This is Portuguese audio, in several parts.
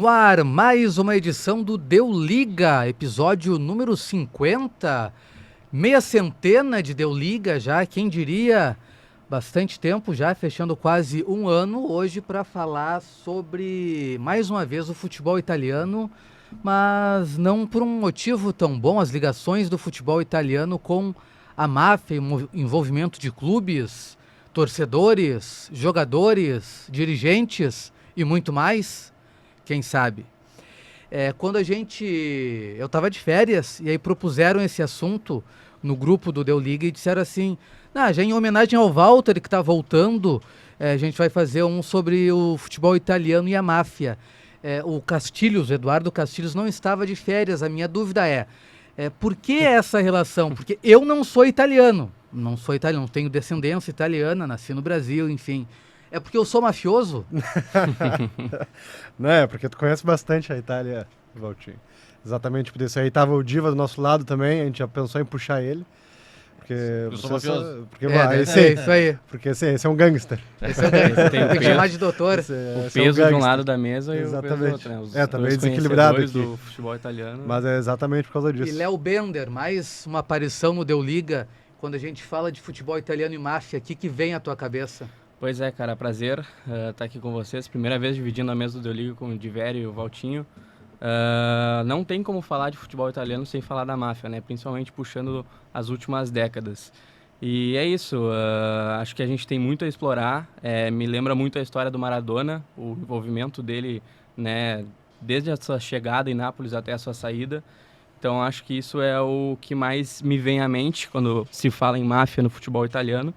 no ar mais uma edição do Deu Liga, episódio número 50, meia centena de Deu Liga já, quem diria, bastante tempo já, fechando quase um ano, hoje para falar sobre, mais uma vez, o futebol italiano, mas não por um motivo tão bom, as ligações do futebol italiano com a máfia, o envolvimento de clubes, torcedores, jogadores, dirigentes e muito mais, quem sabe. Quando eu estava de férias e aí propuseram esse assunto no grupo do Deu Liga e disseram assim, já em homenagem ao Walter que está voltando, a gente vai fazer um sobre o futebol italiano e a máfia. O Eduardo Castilhos não estava de férias, a minha dúvida por que essa relação? Porque eu não sou italiano, não tenho descendência italiana, nasci no Brasil, enfim. É porque eu sou mafioso? Não, é porque tu conhece bastante a Itália, Valtinho. Exatamente por isso aí tava o Diva do nosso lado também, a gente já pensou em puxar ele. Porque eu sou mafioso. Isso aí. Porque esse é um gangster. Esse é um gangster. Tem que chamar de doutor. O peso de um lado da mesa e exatamente. O peso do outro, né? Os tá meio dois desequilibrado aqui. Do futebol italiano. Mas é exatamente por causa disso. E Léo Bender, mais uma aparição no Deu Liga. Quando a gente fala de futebol italiano e máfia, o que vem à tua cabeça? Pois é, cara, prazer estar aqui com vocês. Primeira vez dividindo a mesa do Deu Liga com o Divério e o Valtinho. Não tem como falar de futebol italiano sem falar da máfia, né? Principalmente puxando as últimas décadas. E é isso, acho que a gente tem muito a explorar. Me lembra muito a história do Maradona, o envolvimento dele, né, desde a sua chegada em Nápoles até a sua saída. Então acho que isso é o que mais me vem à mente quando se fala em máfia no futebol italiano.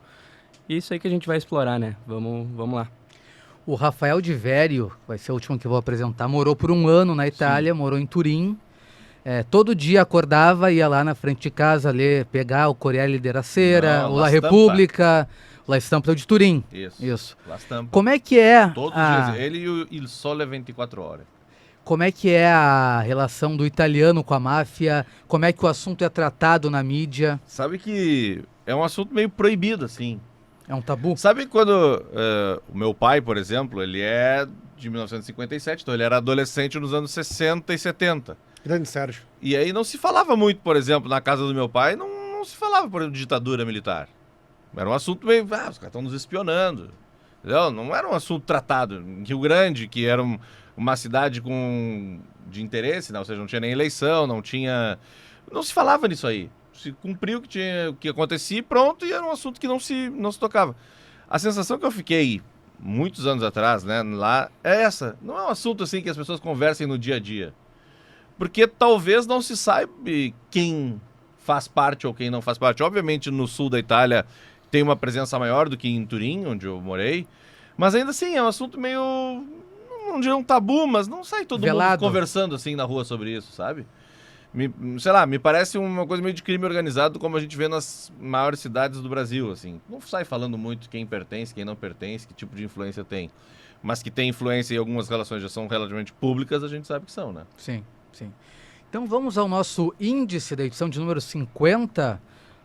E isso aí que a gente vai explorar, né? Vamos lá. O Rafael Divério, vai ser o último que eu vou apresentar, morou por um ano na Itália, morou em Turim. Todo dia acordava, ia lá na frente de casa ler, pegar o Corriere della Sera, o La Repubblica, o La Stampa de Turim. Isso. La Stampa. Como é que é? Todos os dias. Ele e o Il Sole 24 horas. Como é que é a relação do italiano com a máfia? Como é que o assunto é tratado na mídia? Sabe que é um assunto meio proibido, assim. É um tabu? Sabe quando o meu pai, por exemplo, ele é de 1957, então ele era adolescente nos anos 60 e 70. Grande Sérgio. E aí não se falava muito, por exemplo, na casa do meu pai, não se falava, por exemplo, de ditadura militar. Era um assunto meio, os caras estão nos espionando. Entendeu? Não era um assunto tratado. Em Rio Grande, que era uma cidade de interesse, ou seja, não tinha nem eleição, não se falava nisso aí. Se cumpriu o que acontecia e pronto, e era um assunto que não se tocava. A sensação que eu fiquei muitos anos atrás, né, lá, é essa. Não é um assunto assim que as pessoas conversem no dia a dia. Porque talvez não se saiba quem faz parte ou quem não faz parte. Obviamente, no sul da Itália tem uma presença maior do que em Turim, onde eu morei. Mas ainda assim, é um assunto meio, não diria um tabu, mas não sai todo mundo conversando assim na rua sobre isso, sabe? Me parece uma coisa meio de crime organizado, como a gente vê nas maiores cidades do Brasil, assim. Não sai falando muito quem pertence, quem não pertence, que tipo de influência tem. Mas que tem influência e algumas relações já são relativamente públicas, a gente sabe que são, né? Sim. Então vamos ao nosso índice da edição de número 50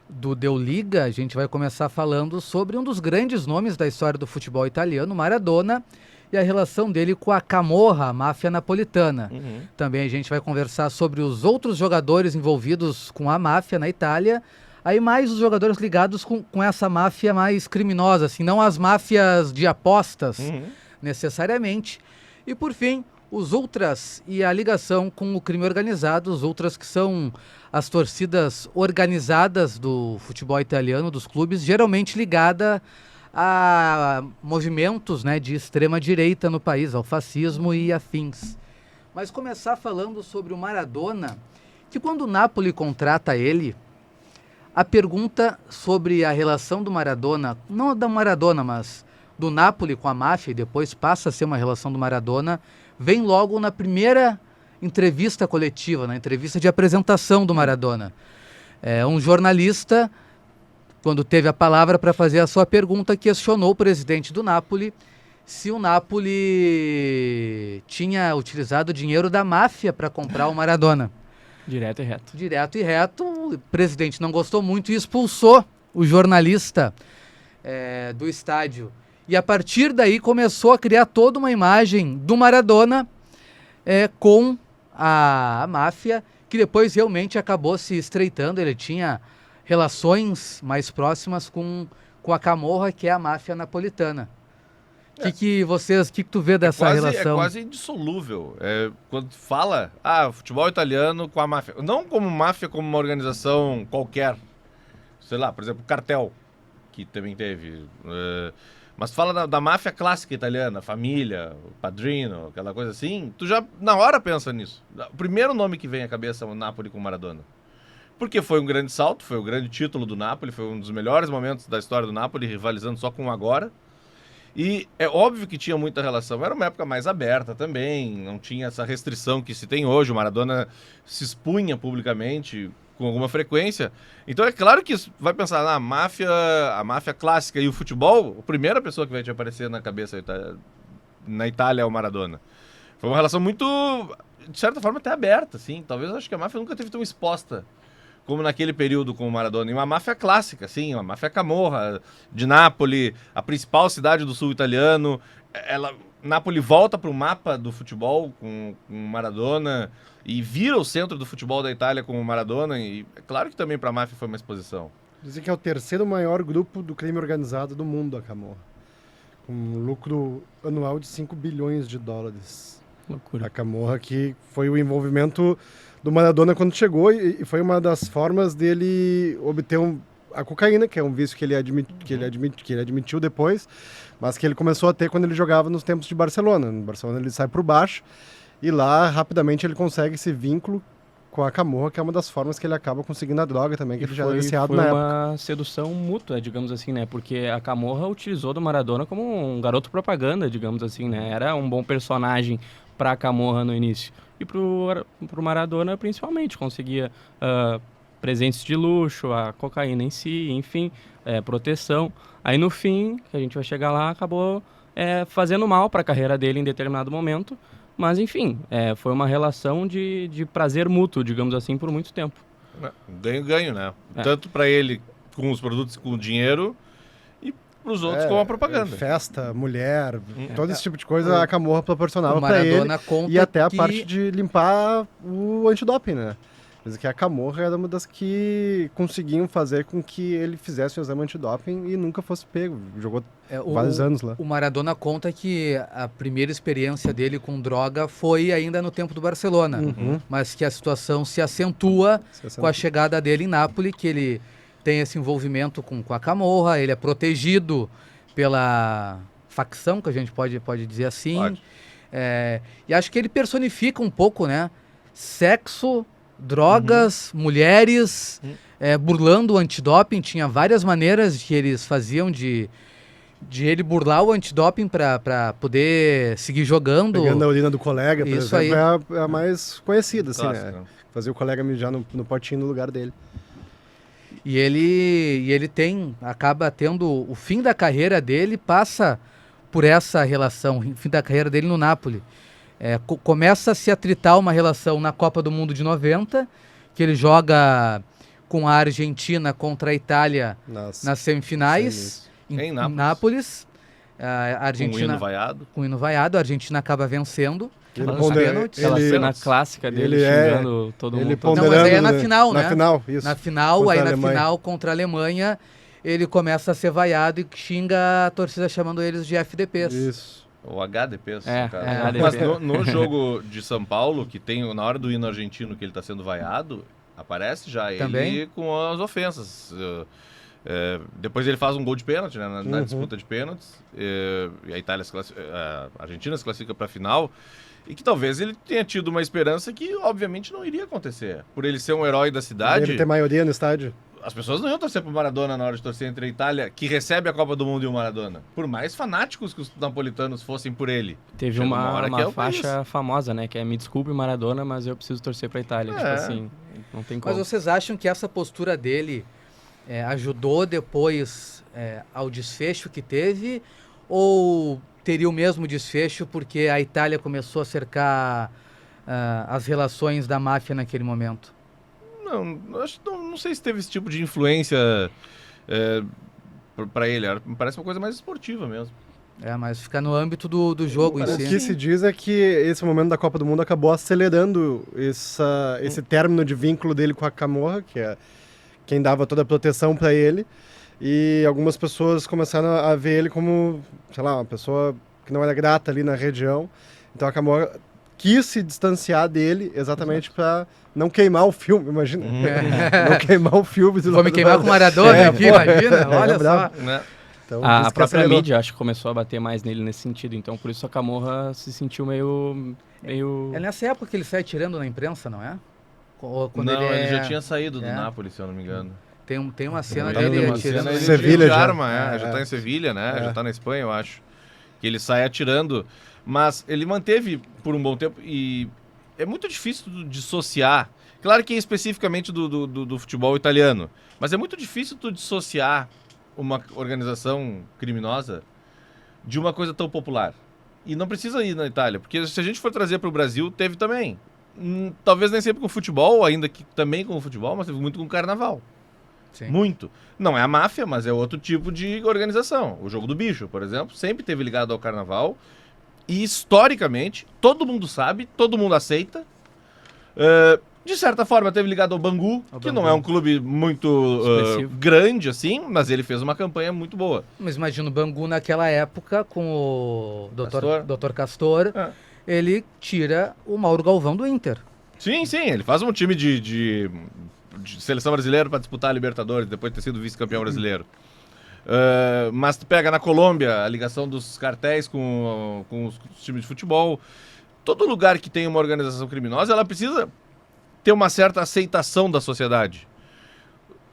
do Deu Liga. A gente vai começar falando sobre um dos grandes nomes da história do futebol italiano, Maradona, e a relação dele com a Camorra, a máfia napolitana. Também a gente vai conversar sobre os outros jogadores envolvidos com a máfia na Itália, aí mais os jogadores ligados com essa máfia mais criminosa, assim, não as máfias de apostas, necessariamente. E por fim, os ultras e a ligação com o crime organizado, os ultras que são as torcidas organizadas do futebol italiano, dos clubes, geralmente ligada a movimentos, né, de extrema-direita no país, ao fascismo e afins. Mas começar falando sobre o Maradona, que quando o Napoli contrata ele, a pergunta sobre a relação do Maradona, não da Maradona, mas do Napoli com a máfia, e depois passa a ser uma relação do Maradona, vem logo na primeira entrevista coletiva, na entrevista de apresentação do Maradona. Um jornalista, quando teve a palavra para fazer a sua pergunta, questionou o presidente do Napoli se o Napoli tinha utilizado o dinheiro da máfia para comprar o Maradona. Direto e reto. Direto e reto. O presidente não gostou muito e expulsou o jornalista do estádio. E a partir daí começou a criar toda uma imagem do Maradona com a máfia, que depois realmente acabou se estreitando. Ele tinha relações mais próximas com a Camorra, que é a máfia napolitana. O que tu vê dessa relação? É quase indissolúvel. Quando fala, futebol italiano com a máfia. Não como máfia, como uma organização qualquer. Sei lá, por exemplo, o cartel, que também teve. Mas tu fala da máfia clássica italiana, família, o padrino, aquela coisa assim, tu já na hora pensa nisso. O primeiro nome que vem à cabeça é o Napoli com Maradona. Porque foi um grande salto, foi o grande título do Napoli, foi um dos melhores momentos da história do Napoli, rivalizando só com o agora. E é óbvio que tinha muita relação. Era uma época mais aberta também, não tinha essa restrição que se tem hoje. O Maradona se expunha publicamente com alguma frequência. Então é claro que vai pensar a máfia clássica e o futebol, a primeira pessoa que vai te aparecer na cabeça na Itália é o Maradona. Foi uma relação muito, de certa forma, até aberta, assim. Talvez eu acho que a máfia nunca teve tão exposta como naquele período com o Maradona. E uma máfia clássica, sim, uma máfia Camorra, de Nápoles, a principal cidade do sul italiano. Nápoles volta para o mapa do futebol com o Maradona e vira o centro do futebol da Itália com o Maradona. E é claro que também para a máfia foi uma exposição. Dizem que é o terceiro maior grupo do crime organizado do mundo, a Camorra. Com um lucro anual de 5 bilhões de dólares. Loucura. A Camorra, que foi o envolvimento do Maradona quando chegou, e foi uma das formas dele obter a cocaína, que é um vício que ele admitiu depois, mas que ele começou a ter quando ele jogava nos tempos de Barcelona. No Barcelona ele sai por baixo, e lá rapidamente ele consegue esse vínculo com a Camorra, que é uma das formas que ele acaba conseguindo a droga também, que ele já era viciado na época. Foi uma sedução mútua, digamos assim, né? Porque a Camorra utilizou do Maradona como um garoto propaganda, digamos assim, né? Era um bom personagem para a Camorra no início. E pro Maradona, principalmente, conseguia presentes de luxo, a cocaína em si, enfim, proteção. Aí no fim, que a gente vai chegar lá, acabou fazendo mal para a carreira dele em determinado momento. Mas enfim, foi uma relação de prazer mútuo, digamos assim, por muito tempo. Ganho-ganho, né? Tanto para ele com os produtos, com o dinheiro, e para os outros com a propaganda. Festa, mulher, todo esse tipo de coisa a Camorra proporcionava para ele. E até a parte de limpar o antidoping, né? Diz que a Camorra era uma das que conseguiam fazer com que ele fizesse o exame antidoping e nunca fosse pego. Jogou vários anos lá. O Maradona conta que a primeira experiência dele com droga foi ainda no tempo do Barcelona, mas que a situação se acentua com a chegada dele em Nápoles, que ele tem esse envolvimento com a Camorra, ele é protegido pela facção, que a gente pode dizer assim. E acho que ele personifica um pouco, né? Sexo, drogas, mulheres, burlando o antidoping. Tinha várias maneiras que eles faziam de ele burlar o antidoping para poder seguir jogando. Pegando a urina do colega, por Isso exemplo, é a mais conhecida, assim, Clássico, né? Fazer o colega mijar no potinho no lugar dele. E ele acaba tendo o fim da carreira dele, passa por essa relação, o fim da carreira dele no Napoli. Começa a se atritar uma relação na Copa do Mundo de 90, que ele joga com a Argentina contra a Itália nas semifinais, em Nápoles. A Argentina, com o hino vaiado, a Argentina acaba vencendo. Aquela cena clássica dele xingando todo mundo. Não, mas aí é na final, né? Na final, isso. Na final, aí na final contra a Alemanha, ele começa a ser vaiado e xinga a torcida chamando eles de FDPs. Isso. O HDPs, HDP. Mas no jogo de São Paulo, que tem na hora do hino argentino que ele está sendo vaiado, aparece já também ele com as ofensas. Depois ele faz um gol de pênalti, né, na disputa de pênaltis, e a Argentina se classifica para a final, e que talvez ele tenha tido uma esperança que obviamente não iria acontecer. Por ele ser um herói da cidade, ele ter maioria no estádio. As pessoas não iam torcer pro Maradona na hora de torcer entre a Itália, que recebe a Copa do Mundo, e o Maradona. Por mais fanáticos que os napolitanos fossem por ele. Teve uma faixa famosa, né? Que é: me desculpe, Maradona, mas eu preciso torcer pra Itália. Tipo assim, não tem como. Mas vocês acham que essa postura dele ajudou depois ao desfecho que teve? Ou teria o mesmo desfecho porque a Itália começou a cercar as relações da máfia naquele momento? Não sei se teve esse tipo de influência para ele. Me parece uma coisa mais esportiva mesmo. Mas fica no âmbito do jogo em O si. que se diz é que esse momento da Copa do Mundo acabou acelerando esse término de vínculo dele com a Camorra, que é quem dava toda a proteção para ele, e algumas pessoas começaram a ver ele como, sei lá, uma pessoa que não era grata ali na região. Então a Camorra quis se distanciar dele exatamente para não queimar o filme, imagina. Não queimar o filme. Vou me queimar com o Maradona aqui, imagina, olha só. Né? Então, A isso que própria acelerou. mídia, acho que começou a bater mais nele nesse sentido. Então, por isso a Camorra se sentiu meio... É nessa época que ele sai tirando na imprensa, não é? Quando Não, ele já é- tinha saído do É. Napoli, se eu não me engano. Tem uma cena Tá dele numa atirando. cena, ele Sevilha de já. arma, já É. tá em Sevilha, né? É. Já tá na Espanha, eu acho. Que ele sai atirando. Mas ele manteve por um bom tempo e é muito difícil tu dissociar. Claro que é especificamente do futebol italiano, mas é muito difícil tu dissociar uma organização criminosa de uma coisa tão popular. E não precisa ir na Itália, porque se a gente for trazer para o Brasil, teve também. Talvez nem sempre com futebol, ainda que também com o futebol, mas teve muito com carnaval. Sim. Muito. Não é a máfia, mas é outro tipo de organização. O Jogo do Bicho, por exemplo, sempre teve ligado ao carnaval. E historicamente, todo mundo sabe, todo mundo aceita. De certa forma, teve ligado ao Bangu, Ao que Bangu. não é um clube muito Expressivo. grande assim, mas ele fez uma campanha muito boa. Mas imagina o Bangu naquela época com o Castor. Dr. Castor, É. ele tira o Mauro Galvão do Inter. Sim, ele faz um time de seleção brasileira para disputar a Libertadores, depois de ter sido vice-campeão brasileiro. Mas tu pega na Colômbia a ligação dos cartéis com os times de futebol. Todo lugar que tem uma organização criminosa, ela precisa ter uma certa aceitação da sociedade.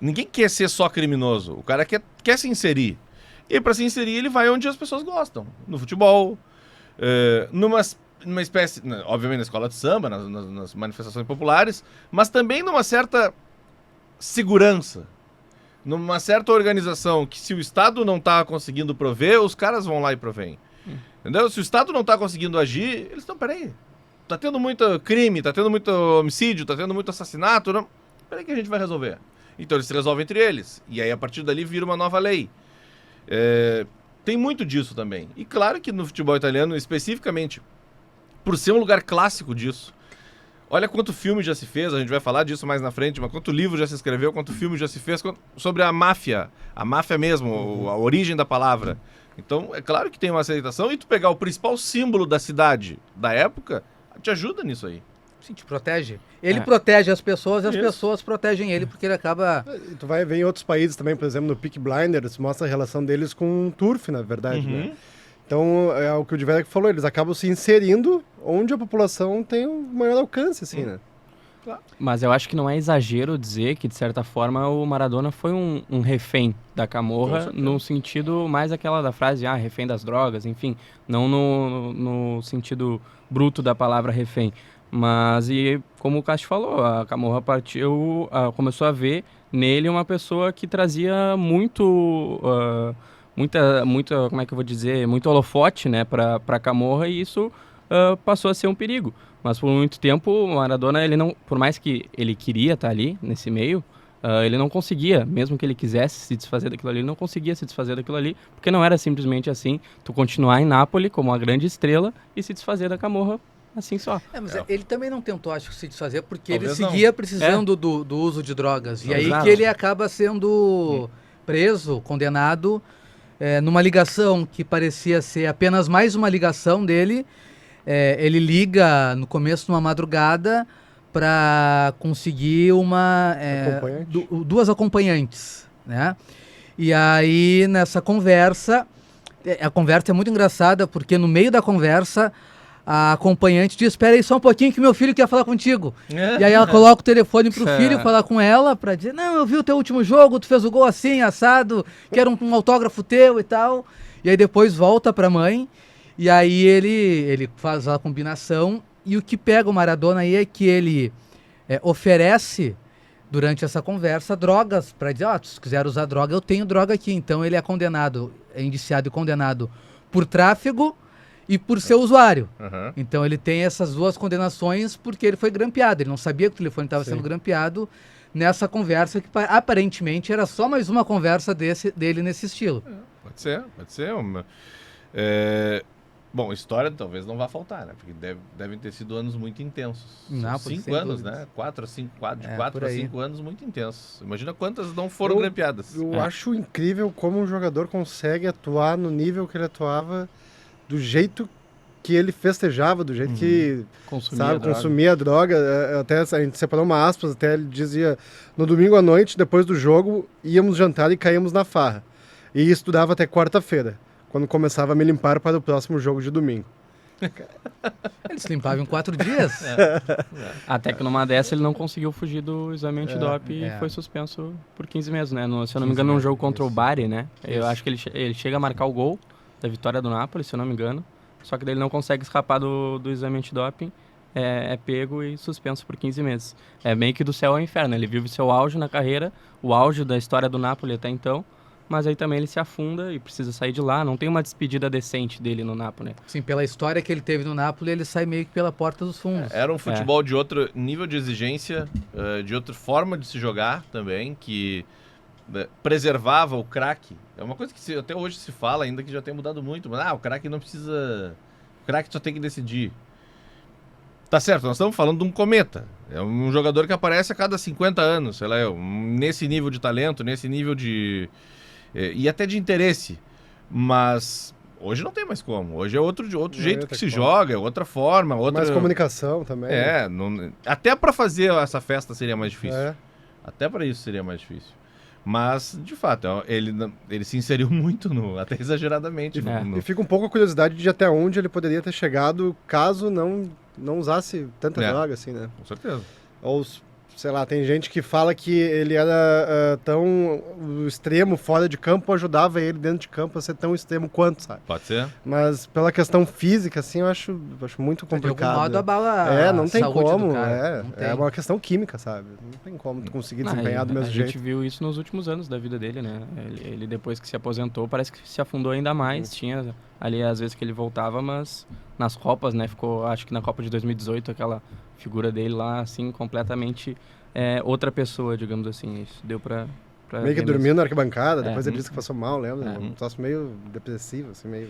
Ninguém quer ser só criminoso, o cara quer se inserir. E para se inserir, ele vai onde as pessoas gostam. No futebol, numa espécie, obviamente na escola de samba, nas manifestações populares, mas também numa certa segurança, numa certa organização que se o Estado não está conseguindo prover, os caras vão lá e provêm. Entendeu? Se o Estado não está conseguindo agir, eles estão, peraí, tá tendo muito crime, tá tendo muito homicídio, tá tendo muito assassinato, não? Peraí que a gente vai resolver. Então eles se resolvem entre eles, e aí a partir dali vira uma nova lei. Tem muito disso também. E claro que no futebol italiano, especificamente, por ser um lugar clássico disso, olha quanto filme já se fez, a gente vai falar disso mais na frente, mas quanto livro já se escreveu, quanto filme já se fez sobre a máfia mesmo, a origem da palavra. Então, é claro que tem uma aceitação, e tu pegar o principal símbolo da cidade da época, te ajuda nisso aí. Sim, te protege. Ele protege as pessoas e as Isso. pessoas protegem ele, porque ele acaba... E tu vai ver em outros países também, por exemplo, no Peaky Blinders, mostra a relação deles com o turf, na verdade, né? Então, é o que o Diverek falou, eles acabam se inserindo onde a população tem um maior alcance, assim, né? Mas eu acho que não é exagero dizer que, de certa forma, o Maradona foi um refém da Com Camorra, certeza. no sentido mais aquela da frase, refém das drogas, enfim, não no sentido bruto da palavra refém. Mas, e como o Cássio falou, a Camorra começou a ver nele uma pessoa que trazia muita, como é que eu vou dizer, muito holofote, né, para Camorra, e isso passou a ser um perigo. Mas por muito tempo o Maradona, ele não, por mais que ele queria estar ali nesse meio, ele não conseguia, mesmo que ele quisesse se desfazer daquilo ali, ele não conseguia se desfazer daquilo ali, porque não era simplesmente assim, tu continuar em Nápoles como uma grande estrela e se desfazer da Camorra assim só. mas ele também não tentou, acho que, se desfazer, porque Talvez ele não. seguia precisando do uso de drogas. E aí Exato. que ele acaba sendo preso, condenado, numa ligação que parecia ser apenas mais uma ligação dele. Ele liga no começo de uma madrugada para conseguir duas acompanhantes, né? E aí, nessa conversa, a conversa é muito engraçada, porque no meio da conversa, a acompanhante diz: espera aí só um pouquinho que meu filho quer falar contigo. E aí ela coloca o telefone pro filho falar com ela, pra dizer: não, eu vi o teu último jogo, tu fez o gol assim, assado, quero um autógrafo teu e tal. E aí depois volta pra mãe, e aí ele faz a combinação, e o que pega o Maradona aí é que ele oferece, durante essa conversa, drogas, pra dizer: se quiser usar droga, eu tenho droga aqui. Então ele é indiciado e condenado por tráfego e por ser usuário. Então ele tem essas duas condenações porque ele foi grampeado. Ele não sabia que o telefone estava sendo grampeado nessa conversa que aparentemente era só mais uma conversa dele nesse estilo. Pode ser. Bom, história talvez não vá faltar, né? Porque devem ter sido anos muito intensos. Nápoles, 5 sem anos, dúvidas. né? 4 a 5 por a aí. 5 anos muito intensos. Imagina quantas não foram grampeadas. Eu acho incrível como um jogador consegue atuar no nível que ele atuava, do jeito que ele festejava, do jeito que consumia a droga. Até a gente separou uma aspas, até ele dizia: no domingo à noite, depois do jogo, íamos jantar e caímos na farra. E isso durava até quarta-feira, quando começava a me limpar para o próximo jogo de domingo. Ele se limpava em 4 dias. Até que numa dessa ele não conseguiu fugir do exame antidoping e foi suspenso por 15 meses, né? Se eu não me engano, num jogo contra o Bari, né? Eu acho que ele chega a marcar o gol da vitória do Napoli, se eu não me engano. Só que daí ele não consegue escapar do exame antidoping, é pego e suspenso por 15 meses. É meio que do céu ao inferno. Ele vive seu auge na carreira, o auge da história do Napoli até então, mas aí também ele se afunda e precisa sair de lá. Não tem uma despedida decente dele no Napoli. Sim, pela história que ele teve no Napoli, ele sai meio que pela porta dos fundos. Era um futebol de outro nível de exigência, de outra forma de se jogar também, que preservava o craque. É uma coisa que até hoje se fala, ainda que já tenha mudado muito, mas o craque não precisa... O craque só tem que decidir. Tá certo, nós estamos falando de um cometa. É um jogador que aparece a cada 50 anos, sei lá, nesse nível de talento, nesse nível de... e até de interesse. Mas hoje não tem mais como. Hoje é outro jeito que se joga, é outra forma. Mais comunicação também. Até para fazer essa festa seria mais difícil. É. Até para isso seria mais difícil. Mas, de fato, ele se inseriu muito, até exageradamente. E fica um pouco a curiosidade de até onde ele poderia ter chegado caso não usasse tanta droga assim, né? Com certeza. Ou, sei lá, tem gente que fala que ele era tão... O extremo fora de campo ajudava ele dentro de campo a ser tão extremo quanto, sabe? Pode ser. Mas pela questão física, assim, eu acho muito complicado. De algum modo abala não tem saúde como. do cara. É uma questão química, sabe? Não tem como tu conseguir desempenhar do mesmo jeito. A gente viu isso nos últimos anos da vida dele, né? Ele depois que se aposentou, parece que se afundou ainda mais. Tinha ali às vezes que ele voltava, mas nas Copas, né? Ficou, acho que na Copa de 2018, aquela figura dele lá, assim, completamente... outra pessoa, digamos assim. Isso deu pra meio que dormiu na arquibancada, depois ele disse que passou mal, lembra? Um troço meio depressivo, assim, meio...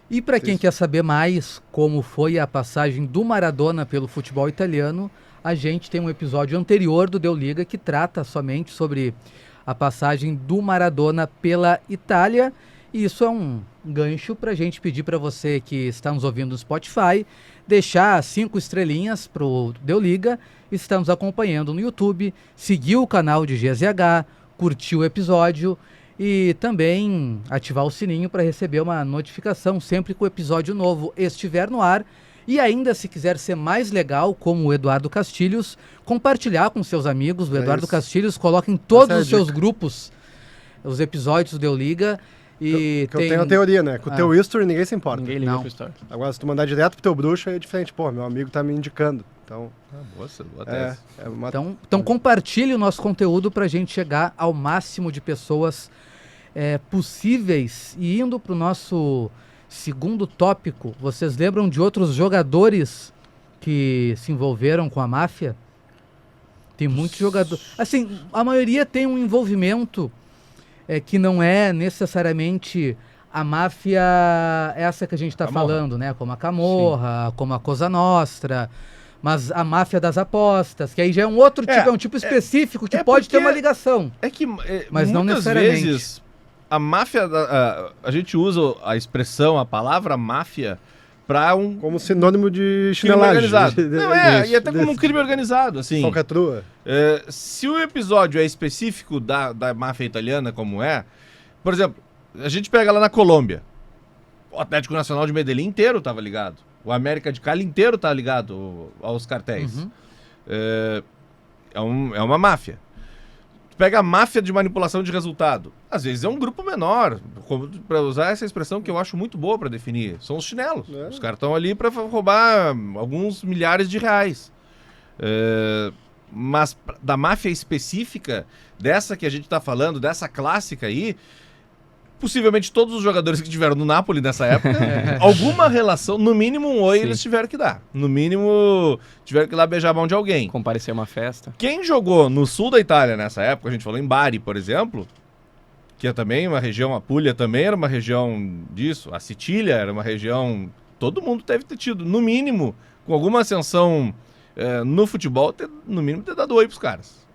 E para quem quer saber mais como foi a passagem do Maradona pelo futebol italiano, a gente tem um episódio anterior do Deu Liga que trata somente sobre a passagem do Maradona pela Itália. E isso é um gancho para a gente pedir para você que está nos ouvindo no Spotify, deixar 5 estrelinhas para o Deu Liga. Estamos acompanhando no YouTube, seguir o canal de GZH, curtir o episódio e também ativar o sininho para receber uma notificação sempre que o episódio novo estiver no ar. E ainda, se quiser ser mais legal, como o Eduardo Castilhos, compartilhar com seus amigos. O Eduardo Castilhos coloca em todos os seus grupos os episódios do Deu Liga. E eu tenho a teoria, né? Com o teu history ninguém se importa. Ninguém liga pro story. Agora, se tu mandar direto pro teu bruxo, é diferente. Pô, meu amigo tá me indicando. Então, boa tese. Então compartilhe o nosso conteúdo pra gente chegar ao máximo de pessoas possíveis. E indo pro nosso segundo tópico, vocês lembram de outros jogadores que se envolveram com a máfia? Tem muitos jogadores. Assim, a maioria tem um envolvimento que não é necessariamente a máfia essa que a gente está falando, né? Como a Camorra, como a Cosa Nostra, mas a máfia das apostas, que aí já é um outro tipo, é um tipo específico que pode ter uma ligação. Mas não necessariamente. Vezes, a máfia, a gente usa a expressão, a palavra máfia, para como sinônimo de chinelagem. E até como um crime organizado, assim. Falcatrua. Se o episódio é específico da máfia italiana, como por exemplo, a gente pega lá na Colômbia, o Atlético Nacional de Medellín inteiro estava ligado, o América de Cali inteiro tá ligado aos cartéis. Uhum. É uma máfia. Pega a máfia de manipulação de resultado. Às vezes é um grupo menor, para usar essa expressão que eu acho muito boa para definir. São os chinelos. Os caras estão ali para roubar alguns milhares de reais. Mas da máfia específica, dessa que a gente está falando, dessa clássica aí, possivelmente todos os jogadores que tiveram no Napoli nessa época, alguma relação, no mínimo um oi, eles tiveram que dar. No mínimo, tiveram que ir lá beijar a mão de alguém. Comparecer a uma festa. Quem jogou no sul da Itália nessa época, a gente falou em Bari, por exemplo, que é também uma região, a Puglia também era uma região disso, a Sicília era uma região, todo mundo deve ter tido, no mínimo, com alguma ascensão no futebol, no mínimo ter dado oi pros caras.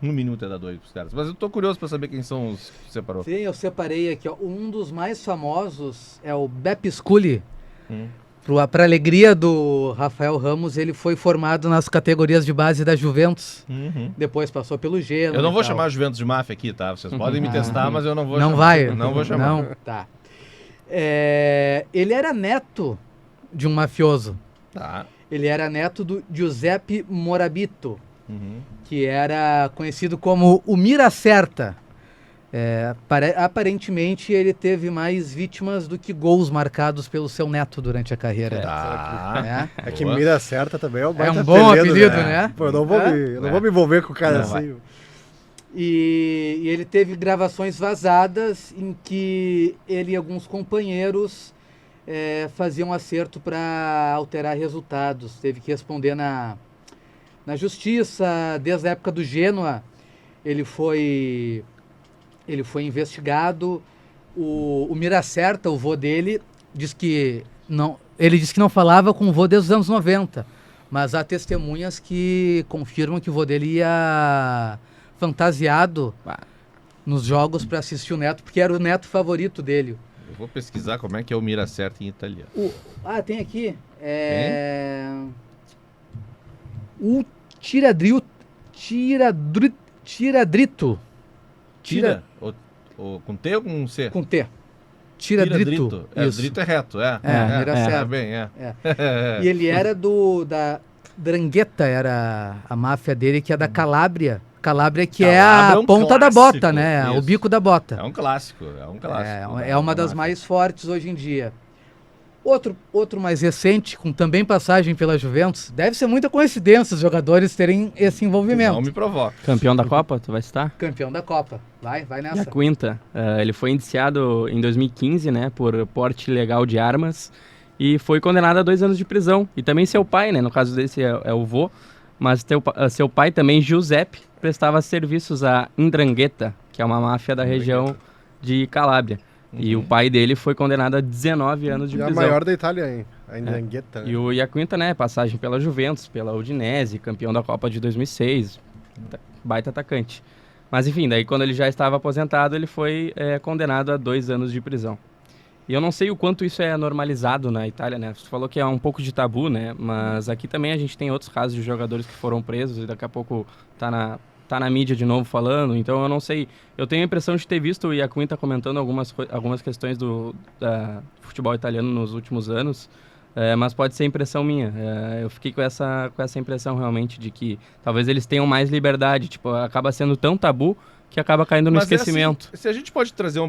No mínimo ter dado oi pros caras. Mas eu tô curioso pra saber quem são os que separou. Sim, eu separei aqui, ó. Um dos mais famosos é o Beppe Scully. Para alegria do Rafael Ramos, ele foi formado nas categorias de base da Juventus. Depois passou pelo Genoa. Eu não vou e tal. chamar Juventus de máfia aqui, tá? Vocês podem me testar, mas eu não vou Não chamar. vai? Não vou chamar. Não, tá. Ele era neto de um mafioso. Tá. Ele era neto do Giuseppe Morabito, que era conhecido como o Mira Certa. Aparentemente ele teve mais vítimas do que gols marcados pelo seu neto durante a carreira. Tá. É. É que mira certa também é um baita um bom apelido, né? Pô, eu não vou me envolver com o cara assim. E ele teve gravações vazadas em que ele e alguns companheiros faziam acerto para alterar resultados. Teve que responder na justiça. Desde a época do Genoa, ele foi investigado. O Miracerta, o vô dele, disse que não falava com o vô desde os anos 90, mas há testemunhas que confirmam que o vô dele ia fantasiado nos jogos para assistir o neto, porque era o neto favorito dele. Eu vou pesquisar como é que é o Mira Certa em italiano. Tem aqui. O Tiradrito. Tira? Com T ou com C? Com T. Tiradrito. Isso. Drito é reto, Mira Certa. Bem, E ele era da Drangheta, era a máfia dele, que é da Calábria. Calábria que é a ponta da bota, né? Isso. O bico da bota. É um clássico. É uma das mais fortes hoje em dia. Outro mais recente, com também passagem pela Juventus, deve ser muita coincidência os jogadores terem esse envolvimento. Não me provoca. Campeão da Copa, tu vai citar? Campeão da Copa. Vai nessa. Iaquinta. Ele foi indiciado em 2015, né, por porte ilegal de armas e foi condenado a 2 anos de prisão. E também seu pai, né, no caso desse é o vô, mas seu pai também, Giuseppe, prestava serviços à 'Ndrangheta, que é uma máfia da região de Calábria. E o pai dele foi condenado a 19 anos de prisão. É a maior da Itália, hein? A 'Ndrangheta. E o Iaquinta, né, passagem pela Juventus, pela Udinese, campeão da Copa de 2006, baita atacante. Mas enfim, daí quando ele já estava aposentado, ele foi condenado a 2 anos de prisão. E eu não sei o quanto isso é normalizado na Itália, né? Você falou que é um pouco de tabu, né? Mas aqui também a gente tem outros casos de jogadores que foram presos e daqui a pouco tá na mídia de novo falando. Então eu não sei. Eu tenho a impressão de ter visto o Iaquinta comentando algumas questões do futebol italiano nos últimos anos. Mas pode ser impressão minha. Eu fiquei com essa impressão realmente de que talvez eles tenham mais liberdade. Tipo, acaba sendo tão tabu que acaba caindo no esquecimento. Assim, se a gente pode trazer um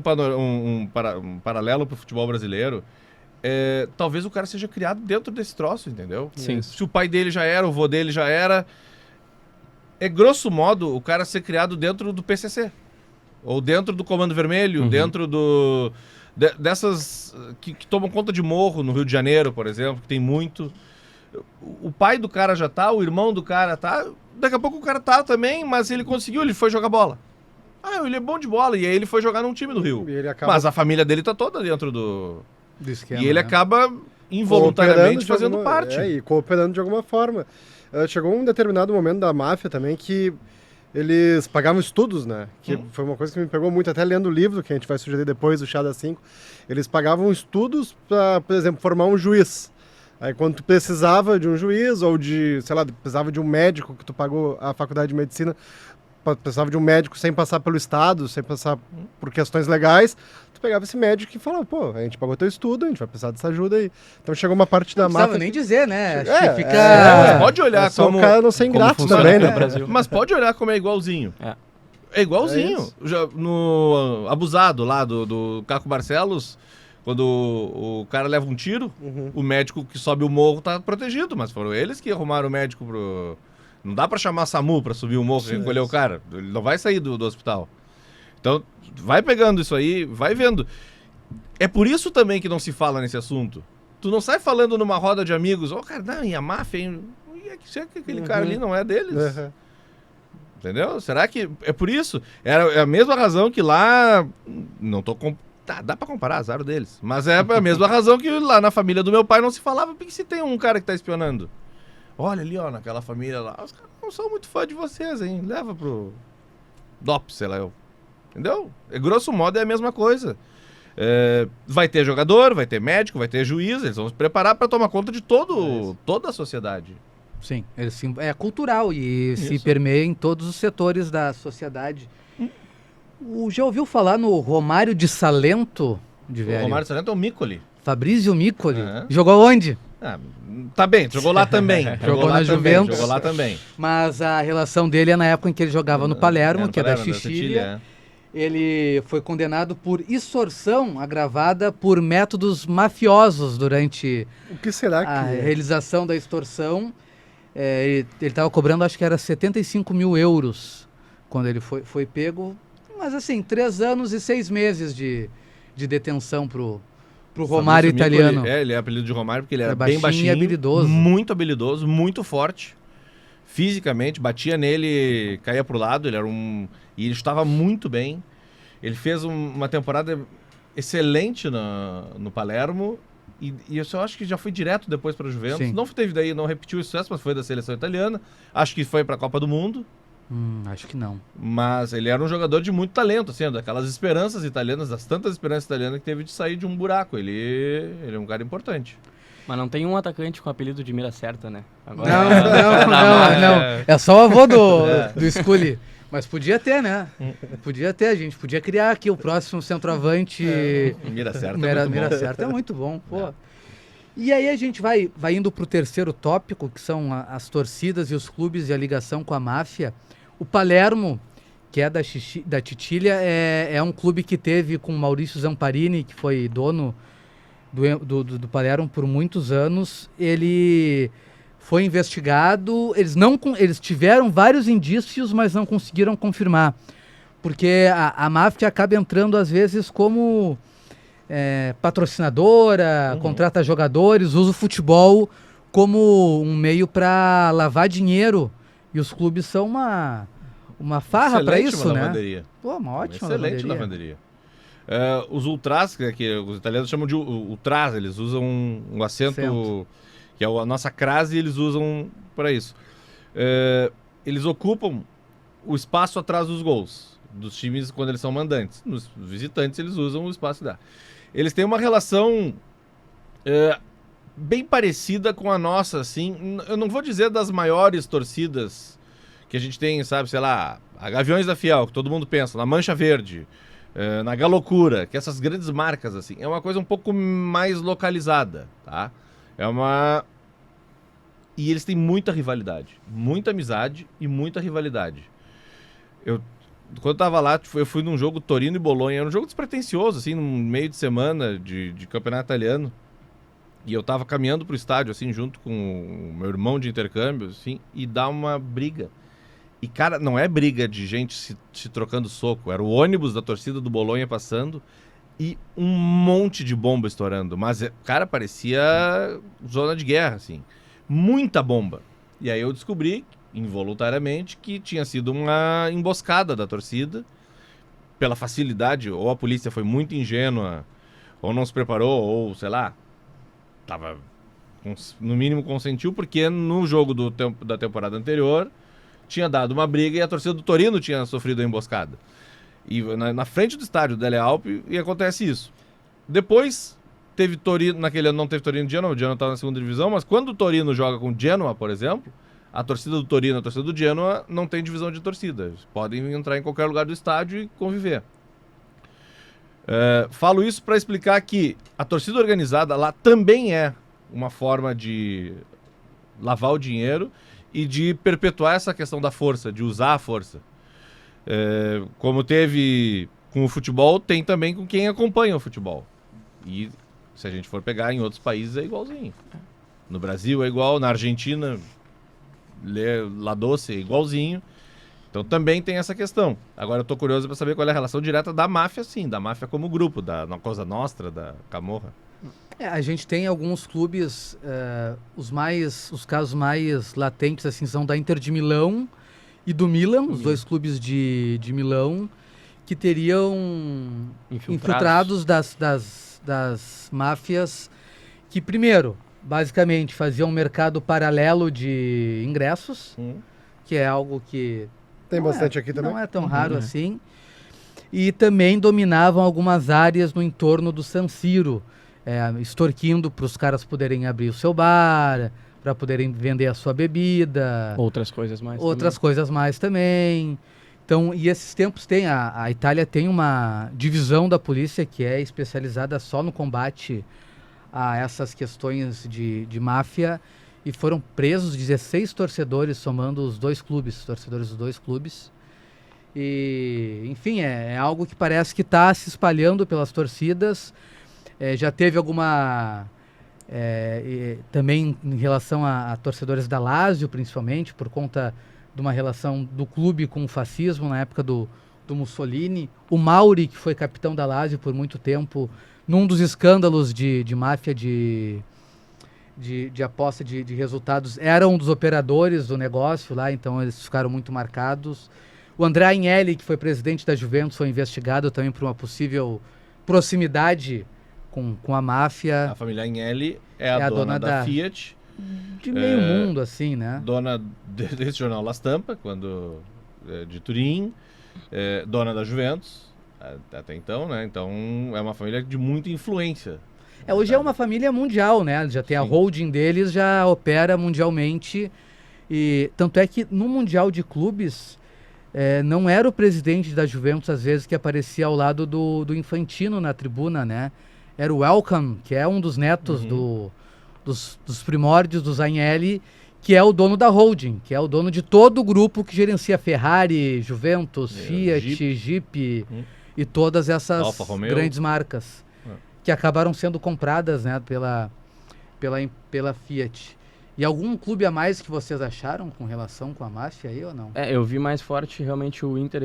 paralelo para o futebol brasileiro, talvez o cara seja criado dentro desse troço, entendeu? Sim. Se o pai dele já era, o vô dele já era, grosso modo, o cara ser criado dentro do PCC. Ou dentro do Comando Vermelho, dentro dessas que tomam conta de morro no Rio de Janeiro, por exemplo, que tem muito. O pai do cara já tá, o irmão do cara tá, daqui a pouco o cara tá também, mas ele foi jogar bola. Ele é bom de bola, e aí ele foi jogar num time do Rio. Mas a família dele tá toda dentro do esquema, e ele acaba involuntariamente fazendo parte. E cooperando de alguma forma. Chegou um determinado momento da máfia também que eles pagavam estudos, né? Que foi uma coisa que me pegou muito, até lendo o livro, que a gente vai sugerir depois, o Chá das 5. Eles pagavam estudos para, por exemplo, formar um juiz. Aí quando tu precisava de um juiz, ou precisava de um médico, que tu pagou a faculdade de medicina, precisava de um médico sem passar pelo Estado, sem passar por questões legais, tu pegava esse médico e falava, a gente pagou teu estudo, a gente vai precisar dessa ajuda aí. Então chegou uma parte da máfia... Não precisava nem dizer, né? Mas pode olhar como... o cara não ser ingrato também, né? Mas pode olhar como é igualzinho. É igualzinho. Já no Abusado lá do Caco Barcelos, quando o cara leva um tiro, o médico que sobe o morro tá protegido, mas foram eles que arrumaram o médico pro... Não dá pra chamar SAMU pra subir o morro e recolher o cara. Ele não vai sair do hospital. Então, vai pegando isso aí, vai vendo. É por isso também que não se fala nesse assunto. Tu não sai falando numa roda de amigos, cara, não, e a máfia, hein? Será que aquele cara ali não é deles? Entendeu? Será que é por isso? É a mesma razão que lá... Não tô... Dá pra comparar, azar deles. Mas é a mesma razão que lá na família do meu pai não se falava, porque se tem um cara que tá espionando. Olha ali, ó, naquela família lá, os caras não são muito fã de vocês, hein? Leva pro DOPS, sei lá eu. Entendeu? Grosso modo é a mesma coisa. Vai ter jogador, vai ter médico, vai ter juiz, eles vão se preparar para tomar conta de toda a sociedade. Sim, é cultural e se permeia em todos os setores da sociedade. Já ouviu falar no Romário de Salento, de O velho? Romário de Salento é o Micoli. Fabrício Micoli. Jogou onde? Tá bem, jogou lá também. Jogou na Juventus. Jogou lá também. Mas a relação dele é na época em que ele jogava no Palermo, que é da Palermo, Sicília. Ele foi condenado por extorsão agravada por métodos mafiosos durante O que será que a realização da extorsão. Ele estava cobrando, acho que era 75 mil euros quando ele foi pego. Mas assim, 3 anos e 6 meses de detenção pro Romário italiano. Micoli, ele é apelido de Romário porque ele era baixinho bem baixinho, e habilidoso. muito habilidoso, muito forte. Fisicamente, batia nele, caía pro lado, e ele estava muito bem. Ele fez uma temporada excelente no Palermo e eu só acho que já foi direto depois para a Juventus. Sim. Não repetiu o sucesso, mas foi da seleção italiana. Acho que foi para a Copa do Mundo. Acho que não. Mas ele era um jogador de muito talento, assim, daquelas esperanças italianas, das tantas esperanças italianas que teve de sair de um buraco. Ele é um cara importante. Mas não tem um atacante com o apelido de mira certa, né? Agora, Não. É só o avô do Scully. Mas podia ter, né? Podia ter, a gente podia criar aqui o próximo centroavante. Mira certa. Mira certa é muito bom, pô. E aí a gente vai indo pro terceiro tópico, que são as torcidas e os clubes e a ligação com a máfia. O Palermo, que é da Sicília, é um clube que teve com Maurício Zamparini, que foi dono do Palermo por muitos anos. Ele foi investigado, eles tiveram vários indícios, mas não conseguiram confirmar. Porque a máfia acaba entrando, às vezes, como patrocinadora, contrata jogadores, usa o futebol como um meio para lavar dinheiro. E os clubes são uma farra para isso, né? Lavanderia. Pô, uma ótima Excelente lavanderia. Os ultras, que os italianos chamam de ultras, eles usam um acento que é a nossa crase, e eles usam para isso. Eles ocupam o espaço atrás dos gols dos times quando eles são mandantes. Nos visitantes eles usam o espaço da. Eles têm uma relação bem parecida com a nossa, assim. Eu não vou dizer das maiores torcidas que a gente tem, sabe, sei lá, a Gaviões da Fiel, que todo mundo pensa, na Mancha Verde, na Galocura, que essas grandes marcas, assim, é uma coisa um pouco mais localizada, tá? E eles têm muita rivalidade, muita amizade e muita rivalidade. Quando eu tava lá, eu fui num jogo Torino e Bolonha, era um jogo despretensioso, assim, no meio de semana de campeonato italiano. E eu tava caminhando pro estádio, assim, junto com o meu irmão de intercâmbio, assim, e dá uma briga. E, cara, não é briga de gente se trocando soco, era o ônibus da torcida do Bolonha passando e um monte de bomba estourando. Mas, cara, parecia zona de guerra, assim. Muita bomba. E aí eu descobri, involuntariamente, que tinha sido uma emboscada da torcida. Pela facilidade, ou a polícia foi muito ingênua, ou não se preparou, ou, sei lá, tava, no mínimo, consentiu, porque no jogo da temporada anterior tinha dado uma briga e a torcida do Torino tinha sofrido a emboscada. E na frente do estádio do Delle Alpi, e acontece isso. Depois, teve Torino, naquele ano não teve Torino e Genoa, o Genoa estava na segunda divisão, mas quando o Torino joga com o Genoa, por exemplo, a torcida do Torino e a torcida do Genoa não tem divisão de torcida. Eles podem entrar em qualquer lugar do estádio e conviver. Falo isso para explicar que a torcida organizada lá também é uma forma de lavar o dinheiro e de perpetuar essa questão da força, de usar a força. Como teve com o futebol, tem também com quem acompanha o futebol. E se a gente for pegar em outros países é igualzinho. No Brasil é igual, na Argentina, La Doce é igualzinho. Então também tem essa questão. Agora eu tô curioso para saber qual é a relação direta da máfia, sim, da máfia como grupo, da Cosa Nostra, da Camorra. A gente tem alguns clubes, os casos mais latentes assim são da Inter de Milão e do Milan, os dois clubes de Milão, que teriam infiltrados das máfias que, primeiro, basicamente faziam um mercado paralelo de ingressos, que é algo que Tem bastante aqui também. não é tão raro assim, e também dominavam algumas áreas no entorno do San Siro, extorquindo para os caras poderem abrir o seu bar, para poderem vender a sua bebida. Outras coisas mais. Coisas mais também. Então, e esses tempos tem, a Itália tem uma divisão da polícia que é especializada só no combate a essas questões de máfia, e foram presos 16 torcedores, somando os torcedores dos dois clubes. E, enfim, é algo que parece que está se espalhando pelas torcidas. Já teve alguma... também em relação a torcedores da Lazio, principalmente, por conta de uma relação do clube com o fascismo na época do Mussolini. O Mauri, que foi capitão da Lazio por muito tempo, num dos escândalos de máfia de aposta de resultados, era um dos operadores do negócio lá, então eles ficaram muito marcados. O André Agnelli, que foi presidente da Juventus, foi investigado também por uma possível proximidade com a máfia. A família Agnelli é a dona da Fiat. De meio mundo, assim, né? Dona desse jornal La Stampa, de Turim, dona da Juventus, até então, né? Então é uma família de muita influência. Hoje é uma família mundial, né? Já tem a holding deles, já opera mundialmente. E tanto é que no Mundial de Clubes, não era o presidente da Juventus, às vezes, que aparecia ao lado do Infantino na tribuna, né? Era o Welcome, que é um dos netos dos primórdios do Agnelli, que é o dono da holding, que é o dono de todo o grupo que gerencia Ferrari, Juventus, Fiat, Jeep e todas essas grandes marcas que acabaram sendo compradas, né, pela Fiat. E algum clube a mais que vocês acharam com relação com a máfia aí ou não? Eu vi mais forte realmente o Inter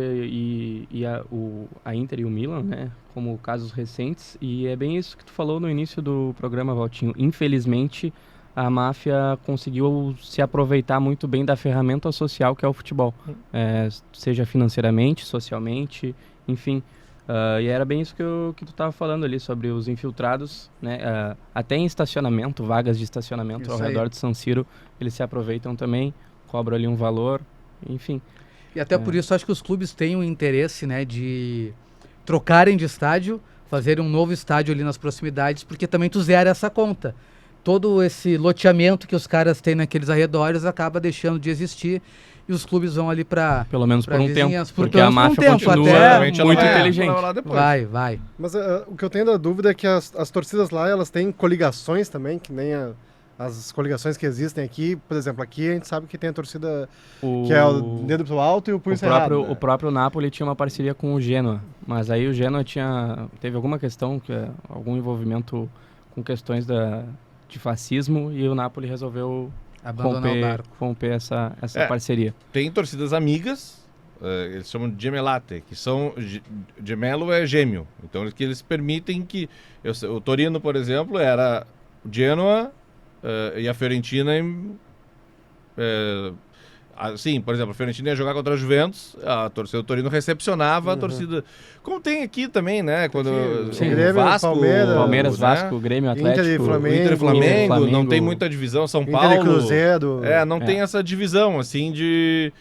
a Inter e o Milan, né, como casos recentes, e é bem isso que tu falou no início do programa, Valtinho. Infelizmente, a máfia conseguiu se aproveitar muito bem da ferramenta social que é o futebol, seja financeiramente, socialmente, enfim. E era bem isso que tu estava falando ali, sobre os infiltrados, né? Até em estacionamento, vagas de estacionamento isso ao aí. redor de San Siro, eles se aproveitam também, cobram ali um valor, enfim. E até por isso acho que os clubes têm um interesse, né, de trocarem de estádio, fazerem um novo estádio ali nas proximidades, porque também tu zera essa conta. Todo esse loteamento que os caras têm naqueles arredores acaba deixando de existir, e os clubes vão ali para pelo menos por um tempo, porque pelo a menos por máfia um tempo, continua até muito inteligente. Vai. Mas o que eu tenho da dúvida é que as torcidas lá, elas têm coligações também, que nem as coligações que existem aqui. Por exemplo, aqui a gente sabe que tem a torcida que é o Dedo pro Alto e o Punho Cerrado. O próprio Napoli tinha uma parceria com o Genoa, mas aí o Genoa teve alguma questão, algum envolvimento com questões de fascismo, e o Napoli resolveu abandonar o barco, romper essa parceria. Tem torcidas amigas, eles chamam de gemelate, que são... Gemelo é gêmeo. Então eles permitem que... O Torino, por exemplo, era o Genoa e a Fiorentina... Assim, por exemplo, a Fiorentina ia jogar contra a Juventus, a torcida do Torino recepcionava a torcida. Como tem aqui também, né? Quando Grêmio, Vasco, Palmeiras, né? Vasco, Grêmio, Atlético, Inter e Flamengo, não tem muita divisão. São Inter Paulo, e Cruzeiro. não tem essa divisão, assim, de...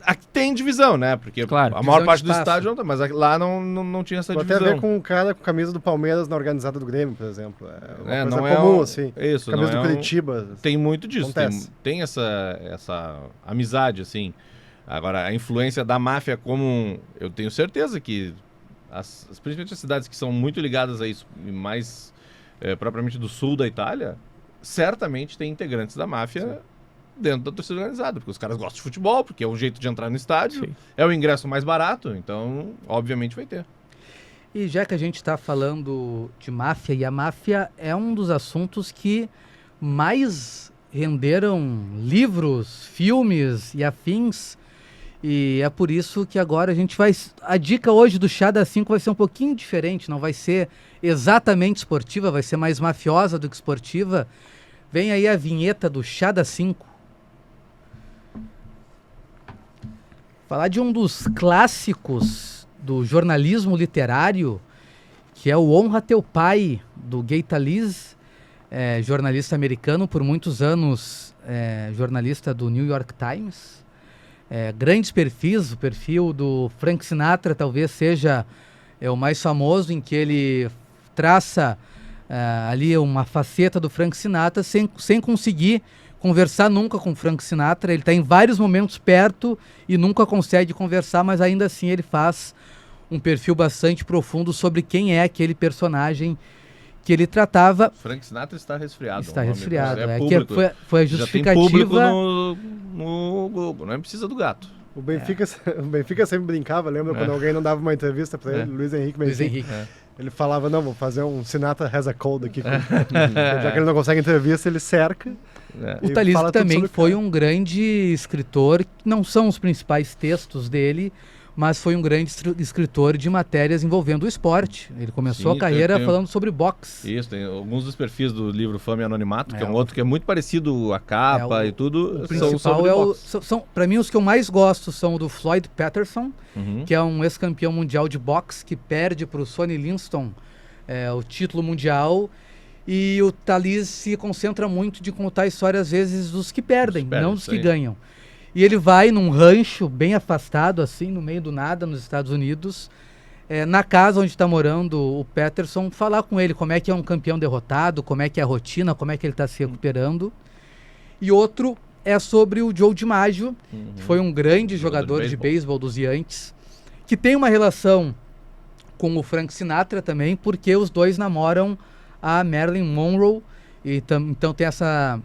Aqui tem divisão, né? Porque claro, a maior parte do espaço. estádio não tem, mas lá não tinha essa Pode divisão. até ver com um cara com camisa do Palmeiras na organizada do Grêmio, por exemplo. É uma não coisa comum, é assim. Isso, Camisa não do é Curitiba. Tem muito disso, Acontece. tem essa amizade, assim. Agora, a influência da máfia como... Eu tenho certeza que, principalmente as cidades que são muito ligadas a isso, e mais propriamente do sul da Itália, certamente tem integrantes da máfia dentro da torcida organizada, porque os caras gostam de futebol, porque é um jeito de entrar no estádio, é o ingresso mais barato, então, obviamente, vai ter. E já que a gente está falando de máfia, e a máfia é um dos assuntos que mais renderam livros, filmes e afins, e é por isso que agora a gente vai... A dica hoje do Chá das 5 vai ser um pouquinho diferente, não vai ser exatamente esportiva, vai ser mais mafiosa do que esportiva. Vem aí a vinheta do Chá das 5. falar de um dos clássicos do jornalismo literário, que é o Honra Teu Pai, do Gay Talese, jornalista americano, por muitos anos jornalista do New York Times. Grandes perfis, o perfil do Frank Sinatra talvez seja o mais famoso, em que ele traça ali uma faceta do Frank Sinatra sem conseguir conversar nunca com o Frank Sinatra. Ele está em vários momentos perto e nunca consegue conversar, mas ainda assim ele faz um perfil bastante profundo sobre quem é aquele personagem que ele tratava. Frank Sinatra está resfriado. Está resfriado. Público. Foi a Já tem público justificativa. no Google, não precisa do gato. O Benfica sempre brincava, lembra quando alguém não dava uma entrevista para ele, Luiz Henrique Luiz Benfica. Henrique. Ele falava, não, vou fazer um Sinatra Has a Cold aqui. Já que ele não consegue entrevista, ele cerca. O Talese também foi um grande escritor, não são os principais textos dele, mas foi um grande escritor de matérias envolvendo o esporte. Ele começou a carreira falando sobre boxe. Isso, tem alguns dos perfis do livro Fama e Anonimato, que é um outro que é muito parecido, a capa e tudo. O principal são para mim, os que eu mais gosto são o do Floyd Patterson, que é um ex-campeão mundial de boxe, que perde para o Sonny Liston o título mundial. E o Talese se concentra muito de contar histórias, às vezes, dos que perdem, não dos que ganham. E ele vai num rancho bem afastado, assim, no meio do nada, nos Estados Unidos, na casa onde está morando o Patterson, falar com ele como é que é um campeão derrotado, como é que é a rotina, como é que ele está se recuperando. E outro é sobre o Joe DiMaggio, que foi um grande jogador de beisebol dos Yankees, que tem uma relação com o Frank Sinatra também, porque os dois namoram a Marilyn Monroe, e então tem essa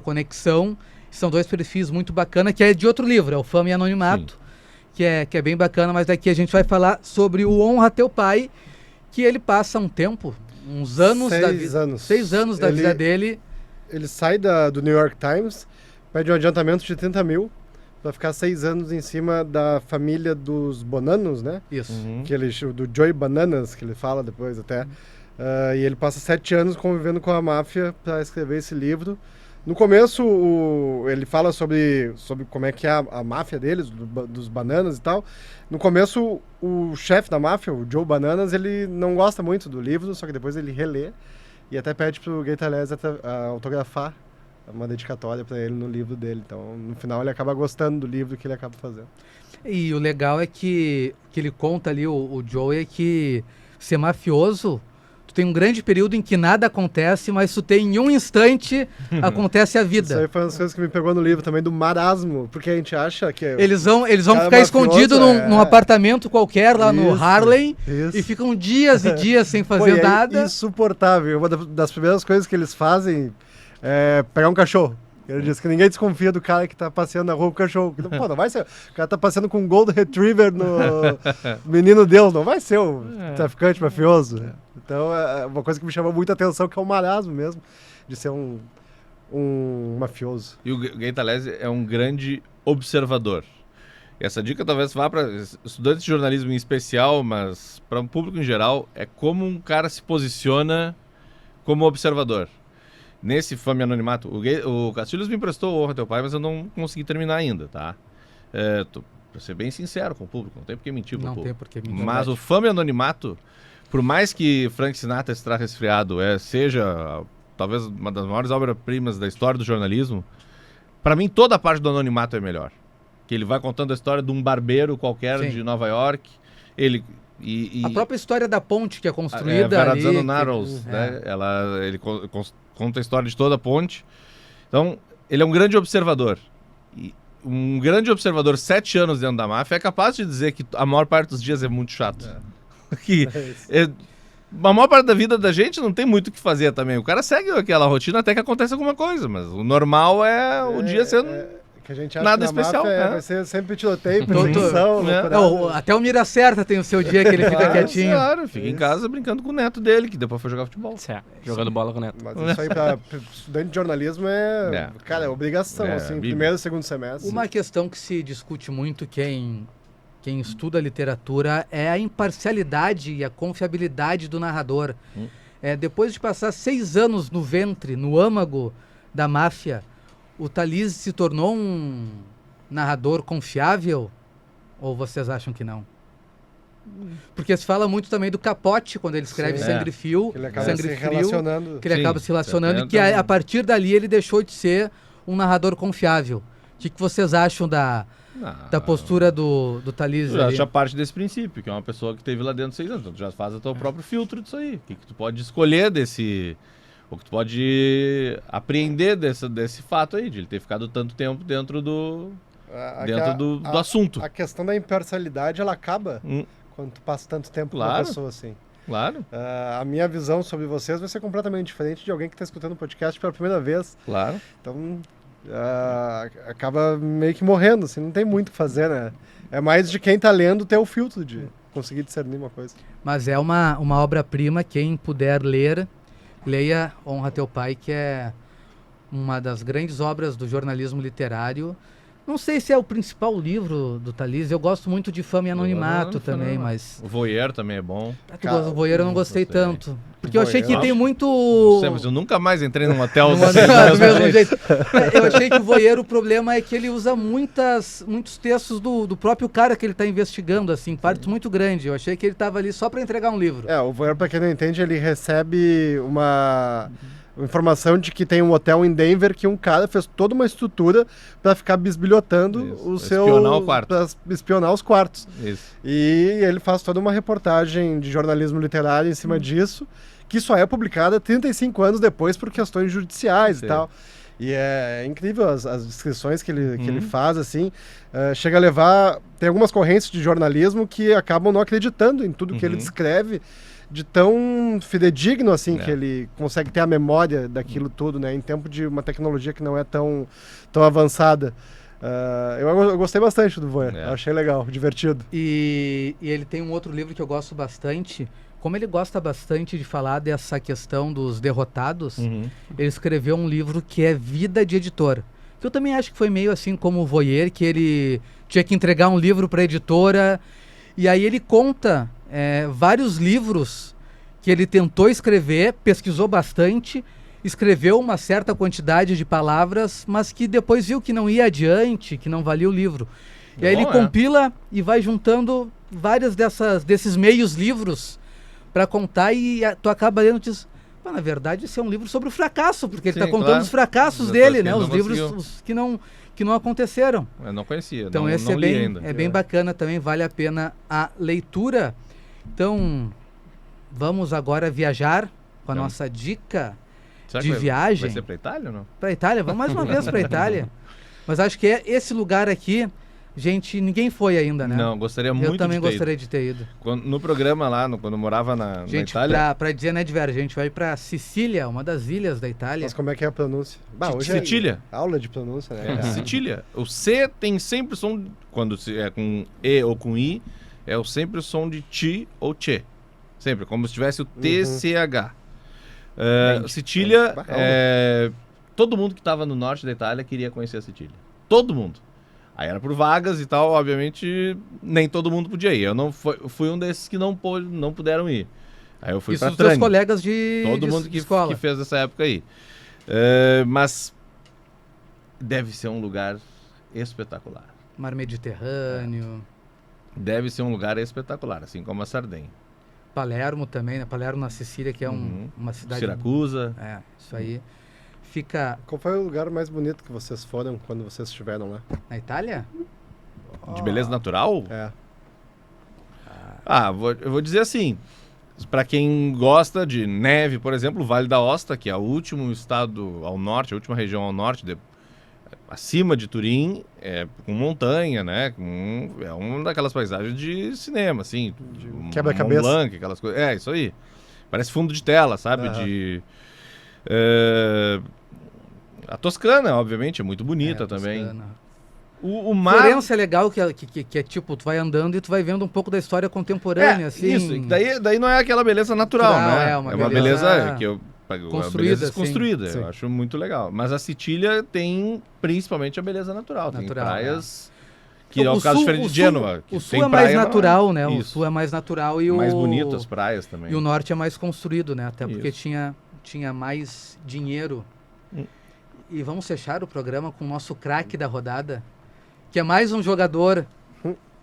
conexão. São dois perfis muito bacana, que é de outro livro, é o Fama e Anonimato, que é bem bacana, mas daqui a gente vai falar sobre o Honra Teu Pai, que ele passa um tempo, uns anos, 6 anos da vida dele. Ele sai do New York Times, pede um adiantamento de 30 mil para ficar 6 anos em cima da família dos Bonanos, né? Isso. Do Joey Bananas, que ele fala depois até. E ele passa 7 anos convivendo com a máfia para escrever esse livro. No começo, ele fala sobre como é que é a máfia deles, dos Bananas e tal. No começo, o chefe da máfia, o Joe Bananas, ele não gosta muito do livro, só que depois ele relê e até pede pro Gay Talese autografar uma dedicatória para ele no livro dele. Então, no final, ele acaba gostando do livro que ele acaba fazendo. E o legal é que ele conta ali, o Joe, é que ser mafioso... Tem um grande período em que nada acontece, mas tu tem em um instante acontece a vida. Isso aí foi uma das coisas que me pegou no livro também, do marasmo, porque a gente acha que... Eles vão ficar escondidos num apartamento qualquer lá no Harlem e ficam dias e dias sem fazer nada. É insuportável. Uma das primeiras coisas que eles fazem é pegar um cachorro. Ele diz que ninguém desconfia do cara que tá passeando na rua com o cachorro. Pô, não vai ser. O cara tá passeando com um Gold Retriever no Menino Deus, não vai ser o traficante mafioso. Então, é uma coisa que me chamou muita atenção, que é o marasmo mesmo, de ser um mafioso. E o Gay Talese é um grande observador. E essa dica talvez vá para estudantes de jornalismo em especial, mas para um público em geral, é como um cara se posiciona como observador. Nesse Fama e Anonimato, o Castilhos me emprestou o Honra Teu Pai, mas eu não consegui terminar ainda, tá? Pra ser bem sincero com o público, não tem por que mentir pro público. Não tem por que mentir. Mas o Fama e Anonimato, por mais que Frank Sinatra está resfriado, seja talvez uma das maiores obras-primas da história do jornalismo, para mim toda a parte do Anonimato é melhor. Que ele vai contando a história de um barbeiro qualquer de Nova York, a própria história da ponte que é construída ali. Verrazzano Narrows, né? Ele conta a história de toda a ponte. Então, ele é um grande observador. E um grande observador, 7 anos dentro da máfia, é capaz de dizer que a maior parte dos dias é muito chato. A maior parte da vida da gente não tem muito o que fazer também. O cara segue aquela rotina até que acontece alguma coisa, mas o normal é o dia sendo... que a gente acha nada que na especial, máfia vai ser sempre tiroteio, perseguição, até o Mira Certa tem o seu dia que ele fica quietinho. Claro, fica em casa brincando com o neto dele, que depois foi jogar futebol. Jogando bola com o neto. Mas isso aí para estudante de jornalismo cara, é obrigação, assim, primeiro e segundo semestre. Uma questão que se discute muito quem estuda literatura é a imparcialidade e a confiabilidade do narrador. Depois de passar 6 anos no ventre, no âmago da máfia, o Talese se tornou um narrador confiável? Ou vocês acham que não? Porque se fala muito também do Capote, quando ele escreve Sim. Sangue Frio, Que ele acaba Sangue se Frio, relacionando. que ele Sim, acaba se relacionando, e 70. que a partir dali ele deixou de ser um narrador confiável. O que vocês acham da postura do Thalys? Tu ali? já parte desse princípio, que é uma pessoa que teve lá dentro 6 anos. Então tu já faz o teu próprio filtro disso aí. O que tu pode escolher desse... O que tu pode apreender desse fato aí, de ele ter ficado tanto tempo dentro do assunto. A questão da imparcialidade, ela acaba Hum, quando tu passa tanto tempo com uma Claro. pessoa assim. claro, A minha visão sobre vocês vai ser completamente diferente de alguém que está escutando o podcast pela primeira vez. claro. Então, acaba meio que morrendo, assim, não tem muito o que fazer, né? É mais de quem tá lendo ter o filtro de conseguir discernir uma coisa. Mas é uma obra-prima, quem puder ler, leia Honra Teu Pai, que é uma das grandes obras do jornalismo literário. Não sei se é o principal livro do Thalys, eu gosto muito de Fama e Anonimato também, mas... O Voyeur também é bom. O Voyeur eu não gostei gostei. tanto. Porque eu achei que Voyeur. tem muito... Não sei, mas eu nunca mais entrei num hotel Do desse mesmo jeito. Eu achei que o Voyeur, o problema é que ele usa muitos textos do próprio cara que ele está investigando, assim, partes muito grandes. Eu achei que ele estava ali só para entregar um livro. O voyeur, pra quem não entende, ele recebe uma informação de que tem um hotel em Denver que um cara fez toda uma estrutura para ficar bisbilhotando Isso, o pra seu... espionar o quarto. Pra espionar os quartos. Isso. E ele faz toda uma reportagem de jornalismo literário em cima disso, que só é publicada 35 anos depois por questões judiciais Sim. e tal. E é incrível as descrições que ele faz, assim. Chega a levar... Tem algumas correntes de jornalismo que acabam não acreditando em tudo que ele descreve, de tão fidedigno, assim, que ele consegue ter a memória daquilo tudo, né? Em tempo de uma tecnologia que não é tão avançada. Eu gostei bastante do Voyeur. Eu achei legal, divertido. E ele tem um outro livro que eu gosto bastante. Como ele gosta bastante de falar dessa questão dos derrotados, ele escreveu um livro que é Vida de Editor. Que eu também acho que foi meio assim como o Voyeur, que ele tinha que entregar um livro para a editora. E aí ele conta vários livros que ele tentou escrever, pesquisou bastante, escreveu uma certa quantidade de palavras, mas que depois viu que não ia adiante, que não valia o livro. E aí ele compila e vai juntando várias desses meios livros para contar, e tu acaba lendo e diz, na verdade esse é um livro sobre o fracasso, porque ele está contando os fracassos dele, né? Os livros que não aconteceram. Eu não conhecia, Então esse não li ainda. é bem bacana também, vale a pena a leitura. Então, vamos agora viajar com a nossa dica Será de que viagem. Vai ser pra Itália ou não? Para Itália, vamos mais uma vez para Itália. Mas acho que esse lugar aqui, gente, ninguém foi ainda, né? Não, gostaria muito Eu também de ter gostaria de ter ido. ido. No programa lá, quando eu morava na Gente, Itália... para dizer, né, Diver, a gente vai para Sicília, uma das ilhas da Itália. Mas como é que é a pronúncia? Hoje Sicília. É aula de pronúncia, né? Sicília. O C tem sempre o som, quando é com E ou com I, é sempre o som de ti ou che. Sempre, como se tivesse o TCH. Sicília, todo mundo que estava no norte da Itália queria conhecer a Sicília. Todo mundo. Aí era por vagas e tal, obviamente nem todo mundo podia ir. Eu não fui um desses que não puderam ir. Aí eu fui Isso pra os teus Trani. colegas de Todo mundo que escola. fez essa época aí. Mas deve ser um lugar espetacular. Mar Mediterrâneo. Deve ser um lugar espetacular, assim como a Sardenha. Palermo também, né? Palermo na Sicília, que é uma cidade... Siracusa. Isso aí. Fica Qual foi o lugar mais bonito que vocês foram quando vocês estiveram lá? na Itália? De beleza natural? É. Eu vou dizer assim, para quem gosta de neve, por exemplo, o Vale d'Aosta, que é o último estado ao norte, a última região ao norte, acima de Turim, com montanha, né? É uma daquelas paisagens de cinema, assim. Quebra-cabeça. Mont Blanc, aquelas coisas. É, isso aí. Parece fundo de tela, sabe? A Toscana, obviamente, é muito bonita também. Toscana. O mar... Florença é legal, que é tipo, tu vai andando e tu vai vendo um pouco da história contemporânea, assim. Isso, daí não é aquela beleza natural, né? É uma beleza que eu... construída, desconstruída, sim. eu acho muito legal. Mas a Sicília tem principalmente a beleza natural. Tem praias que é o caso diferente de Gênova. O sul é mais natural, né? O sul é mais natural e mais bonito as praias também. E o norte é mais construído, né? Até porque tinha mais dinheiro. E vamos fechar o programa com o nosso craque da rodada, que é mais um jogador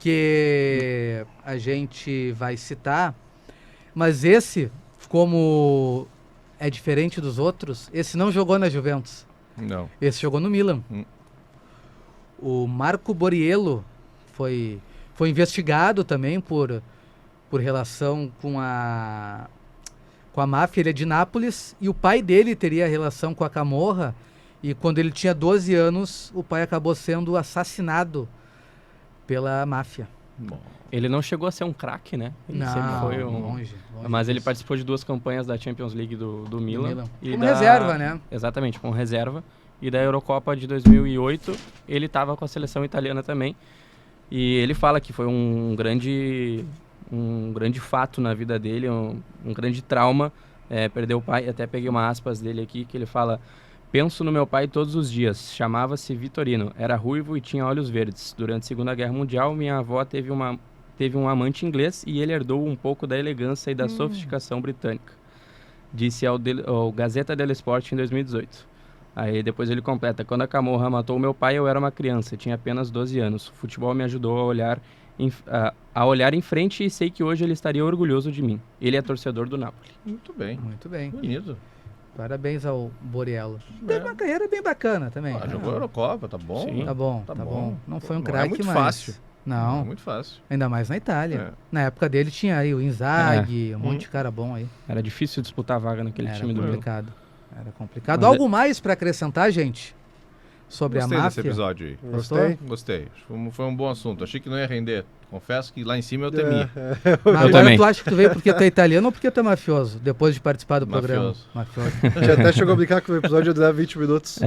que a gente vai citar, mas esse, como é diferente dos outros, esse não jogou na Juventus, Não. esse jogou no Milan. O Marco Borriello foi investigado também por relação com a máfia. Ele é de Nápoles e o pai dele teria relação com a Camorra, e quando ele tinha 12 anos, o pai acabou sendo assassinado pela máfia. Bom. Ele não chegou a ser um craque, né? Ele sempre Não, foi longe Mas ele disso. participou de 2 campanhas da Champions League do Milan. E Como reserva, né? Exatamente, com reserva. E da Eurocopa de 2008, ele estava com a seleção italiana também. E ele fala que foi um grande fato na vida dele, um grande trauma, perder o pai. Até peguei uma aspas dele aqui, que ele fala: penso no meu pai todos os dias, chamava-se Vitorino, era ruivo e tinha olhos verdes. Durante a Segunda Guerra Mundial, minha avó teve um amante inglês e ele herdou um pouco da elegância e da sofisticação britânica. Disse ao Gazeta dello Sport em 2018. Aí depois ele completa: quando a Camorra matou meu pai, eu era uma criança, tinha apenas 12 anos. O futebol me ajudou a olhar em frente e sei que hoje ele estaria orgulhoso de mim. Ele é torcedor do Napoli. Muito bem. Muito bem. Bonito. Parabéns ao Borriello. Teve uma carreira bem bacana também. Jogou a Eurocopa, tá bom. Sim. Tá bom, Tá tá bom. bom. Não foi um Não é craque, muito mas... fácil. Não, É muito fácil. ainda mais na Itália. Na época dele tinha aí o Inzaghi, um monte de cara bom aí. Era difícil disputar a vaga naquele Era time do Milan. complicado. Era complicado. Mas Algo mais pra acrescentar, gente? Sobre Gostei a desse máfia? episódio aí. Gostei. Gostei. Foi um bom assunto. Achei que não ia render. Confesso que lá em cima eu temia. Mas agora também. tu acha que tu veio porque tu é italiano ou porque tu é mafioso? Depois de participar do programa. Mafioso. A gente até chegou a brincar que o episódio ia durar 20 minutos.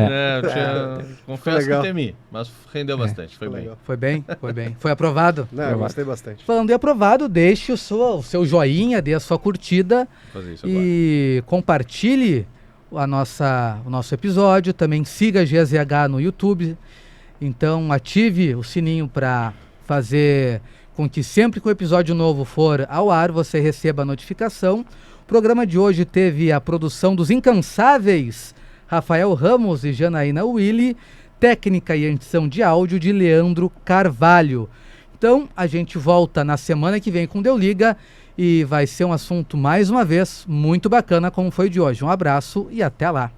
Confesso que legal. temi, mas rendeu bastante. Foi bem. Legal. Foi bem? Foi bem. Foi aprovado? Não, eu gostei bastante. Falando em aprovado, deixe o seu joinha, dê a sua curtida Vou fazer isso agora. e compartilhe o nosso episódio. Também siga a GZH no YouTube. Então ative o sininho para fazer com que sempre que o episódio novo for ao ar, você receba a notificação. O programa de hoje teve a produção dos incansáveis Rafael Ramos e Janaína Willi, técnica e edição de áudio de Leandro Carvalho. Então, a gente volta na semana que vem com Deu Liga e vai ser um assunto, mais uma vez, muito bacana como foi o de hoje. Um abraço e até lá.